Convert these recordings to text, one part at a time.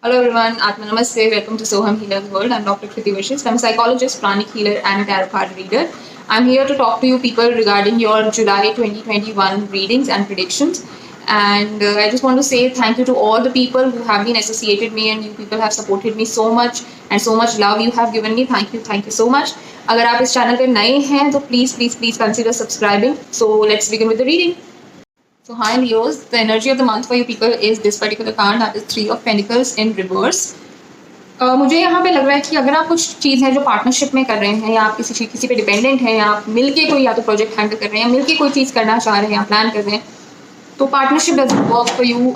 Hello everyone, Atma Namaste, welcome to Soham Healer's World. I'm Dr. Kriti Vishis. I'm a psychologist, pranic healer and a tarot card reader. I'm here to talk to you people regarding your July 2021 readings and predictions. And I just want to say thank you to all the people who have been associated me and you people have supported me so much and so much love you have given me. Thank you so much. अगर आप इस channel पे नए हैं तो please consider subscribing. So let's begin with the reading. So hi Leos, the energy of the month for you people is this particular card, that is Three of Pentacles in reverse. मुझे यहाँ पे लग रहा है कि अगर आप कुछ चीज़ है जो पार्टनरशिप में कर रहे हैं या आप किसी पे डिपेंडेंट हैं या आप मिलके कोई या तो प्रोजेक्ट हैंडल कर रहे हैं या मिलके कोई चीज़ करना चाह रहे हैं या प्लान कर रहे हैं, तो partnership doesn't work for you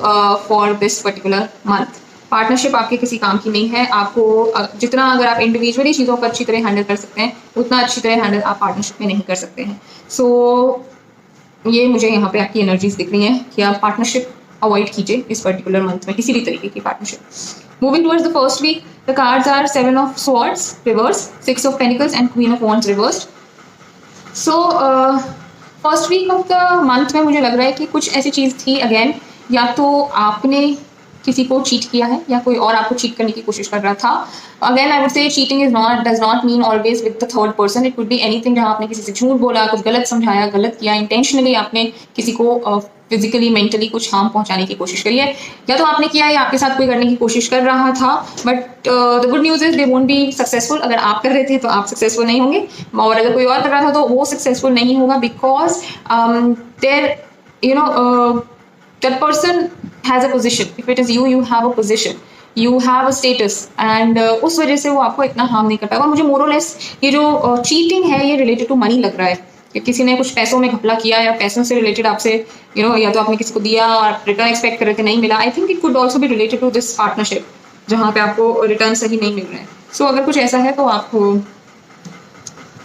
for this particular month. Partnership आपके किसी काम की नहीं है. आपको जितना अगर आप इंडिविजुअली चीज़ों को अच्छी तरह हैंडल कर सकते हैं उतना अच्छी तरह हैंडल आप पार्टनरशिप में नहीं कर सकते हैं. सो ये मुझे यहाँ पे आपकी एनर्जीज दिख रही हैं कि आप पार्टनरशिप अवॉइड कीजिए इस पर्टिकुलर मंथ में, किसी भी तरीके की partnership. Moving towards the first week, the cards are 7 of Swords reverse, 6 of Pentacles and Queen of Wands reversed. So first week of the month में मुझे लग रहा है कि कुछ ऐसी चीज़ थी, अगेन या तो आपने किसी को चीट किया है या कोई और आपको चीट करने की कोशिश कर रहा था. Again I would say cheating does not mean always with the third person. It could be anything जहाँ आपने किसी से झूठ बोला, कुछ गलत समझाया, गलत किया, इंटेंशनली आपने किसी को फिजिकली मेंटली कुछ हार्म पहुंचाने की कोशिश करी है, या तो आपने किया या आपके साथ कोई करने की कोशिश कर रहा था. But the good news is they won't be successful. अगर आप कर रहे थे तो आप सक्सेसफुल नहीं होंगे, और अगर कोई और कर रहा था तो वो सक्सेसफुल नहीं होगा, because there that person has a position. If it is you, you have a position, you have a status, and उस वजह से वो आपको इतना हार्म नहीं कर पाएगा. और मुझे मोर और लेस ये जो चीटिंग है ये रिलेटेड टू मनी लग रहा है कि किसी ने कुछ पैसों में घपला किया या पैसों से रिलेटेड आपसे या तो आपने किसी को दिया और रिटर्न एक्सपेक्ट कर रहे थे, नहीं मिला. I think it could also be related to this partnership जहाँ पे आपको रिटर्न सही नहीं मिल रहे हैं. सो अगर कुछ ऐसा है तो आप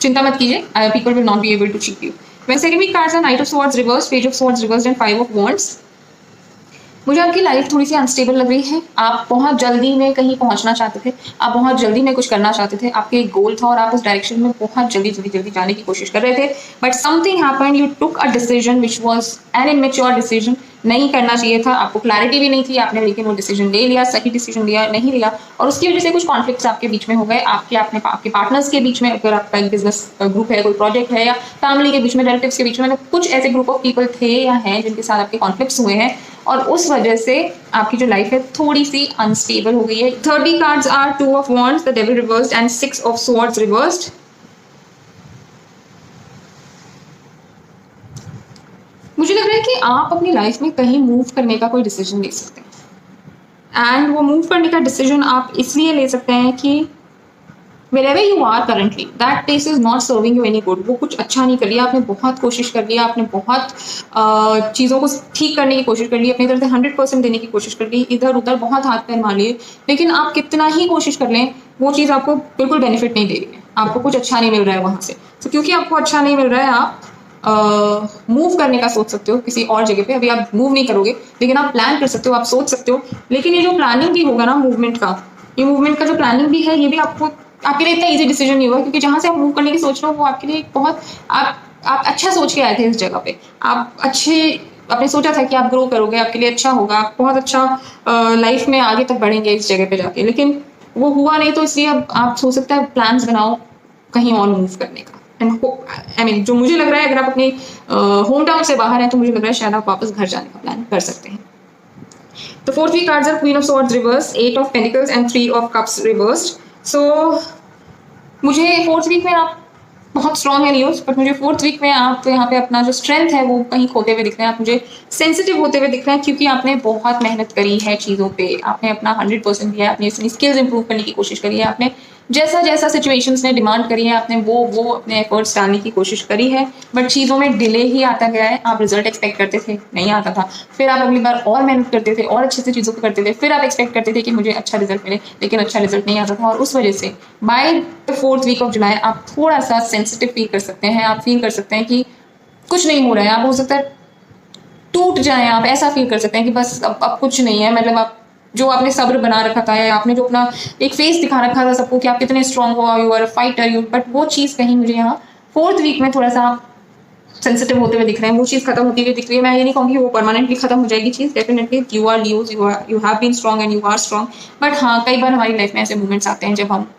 चिंता मत कीजिए, people will not be able to cheat you. When second week cards are Knight of Swords reversed, Page of Swords reversed and Five of Wands. मुझे आपकी लाइफ थोड़ी सी अनस्टेबल लग रही है. आप बहुत जल्दी में कहीं पहुंचना चाहते थे, आप बहुत जल्दी में कुछ करना चाहते थे, आपके एक गोल था और आप उस डायरेक्शन में बहुत जल्दी जाने की कोशिश कर रहे थे. But something happened, you took a decision which was an immature decision. नहीं करना चाहिए था, आपको क्लैरिटी भी नहीं थी आपने, लेकिन वो डिसीजन ले लिया, सही डिसीजन लिया नहीं लिया, और उसकी वजह से कुछ कॉन्फ्लिक्ट्स आपके बीच में हो गए, आपके पार्टनर्स के बीच में. अगर आपका एक बिजनेस ग्रुप है, कोई प्रोजेक्ट है, या फैमिली के बीच में, रिलेटिव्स के बीच में, कुछ ऐसे ग्रुप ऑफ पीपल थे या हैं जिनके साथ आपके कॉन्फ्लिक्ट्स हुए हैं, और उस वजह से आपकी जो लाइफ है थोड़ी सी अनस्टेबल हो गई है. 30 cards are 2 of Wands, the Devil reversed and 6 of Swords reversed. मुझे लग रहा है कि आप अपनी लाइफ में कहीं मूव करने का कोई डिसीजन ले सकते हैं, एंड वो मूव करने का डिसीजन आप इसलिए ले सकते हैं कि wherever you are currently, that place is not serving you any good. वो कुछ अच्छा नहीं कर लिया, आपने बहुत कोशिश कर लिया, आपने बहुत चीज़ों को ठीक करने की कोशिश कर ली, अपनी तरफ से 100% देने की कोशिश कर ली, इधर उधर बहुत हाथ पैर मार लिए, लेकिन आप कितना ही कोशिश कर लें वो चीज़ आपको बिल्कुल बेनिफिट नहीं दे रही है, आपको कुछ अच्छा नहीं मिल रहा है वहाँ से. तो क्योंकि आपको अच्छा नहीं मिल रहा है, आप मूव करने का सोच सकते हो किसी और जगह पे. अभी आप मूव नहीं करोगे, लेकिन आप प्लान कर सकते हो, आप सोच सकते हो. लेकिन ये जो प्लानिंग भी होगा ना मूवमेंट का, ये मूवमेंट का जो प्लानिंग भी है, ये भी आपके लिए इतना इजी डिसीजन नहीं हुआ, क्योंकि जहाँ से आप मूव करने की सोच रहे हो वो आपके लिए बहुत आप अच्छा सोच के आए थे इस जगह पे. आपने सोचा था कि आप ग्रो करोगे, आपके लिए अच्छा होगा, आप बहुत अच्छा लाइफ में आगे तक बढ़ेंगे इस जगह पे जाके, लेकिन वो हुआ नहीं. तो इसलिए अब आप सोच सकते हैं प्लान्स बनाओ कहीं और मूव करने का. आई मीन जो मुझे लग रहा है, अगर आप अपने होम टाउन से बाहर हैं तो मुझे लग रहा है शायद आप वापस घर जाने का प्लान कर सकते हैं. The fourth week cards are Queen of Swords reversed, 8 of Pentacles and 3 of Cups reversed. So मुझे फोर्थ वीक में आप बहुत स्ट्रॉन्ग है न्यूज़, बट मुझे फोर्थ वीक में आप यहाँ पे अपना जो स्ट्रेंथ है वो कहीं खोते हुए दिख रहे हैं. आप मुझे सेंसिटिव होते हुए दिख रहे हैं, क्योंकि आपने बहुत मेहनत करी है चीज़ों पे, आपने अपना 100% दिया है, आपने अपनी स्किल्स इंप्रूव करने की कोशिश करी है, आपने जैसा सिचुएशंस ने डिमांड करी है आपने वो अपने एफर्ट्स डालने की कोशिश करी है. बट चीज़ों में डिले ही आता गया है. आप रिजल्ट एक्सपेक्ट करते थे, नहीं आता था, फिर आप अगली बार और मेहनत करते थे और अच्छे से चीज़ों को करते थे, फिर आप एक्सपेक्ट करते थे कि मुझे अच्छा रिजल्ट मिले, लेकिन अच्छा रिजल्ट नहीं आता था. और उस वजह से by the fourth week of July आप थोड़ा सा सेंसिटिव फील कर सकते हैं. आप फील कर सकते हैं कि कुछ नहीं हो रहा है, आप हो सकता है टूट जाएं, आप ऐसा फील कर सकते हैं कि बस अब कुछ नहीं है. मतलब आप जो आपने सब्र बना रखा था, या आपने जो अपना एक फेस दिखा रखा था सबको कि आप कितने स्ट्रांग हो, you are a fighter, but वो चीज़ कहीं मुझे यहाँ फोर्थ वीक में थोड़ा सा सेंसिटिव होते हुए दिख रहे हैं, वो चीज़ खत्म होती हुई दिख रही है। मैं ये नहीं कहूँगी वो परमानेंटली खत्म हो जाएगी चीज़, definitely you are leos, you have been strong and you are strong, but हाँ कई बार हमारी लाइफ में ऐसे मोमेंट्स आते हैं जब हम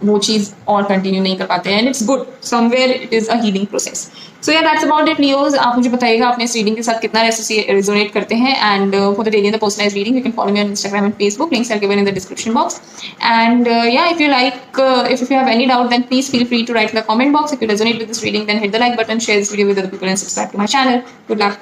वो चीज़ और कंटिन्यू नहीं कर पाते हैं, and it's good, somewhere it is a healing process. So yeah that's about it Leos. आप मुझे बताइएगा अपने इस रीडिंग के साथ कितना रेजोनेट करते हैं, and for the daily and the personalised reading you can follow me on Instagram and Facebook, links are given in the description box. And yeah, if you like, if you have any doubt, then please feel free to write in the comment box. If you resonate with this reading, then hit the like button, share this video with other people, and subscribe to my channel. Good luck.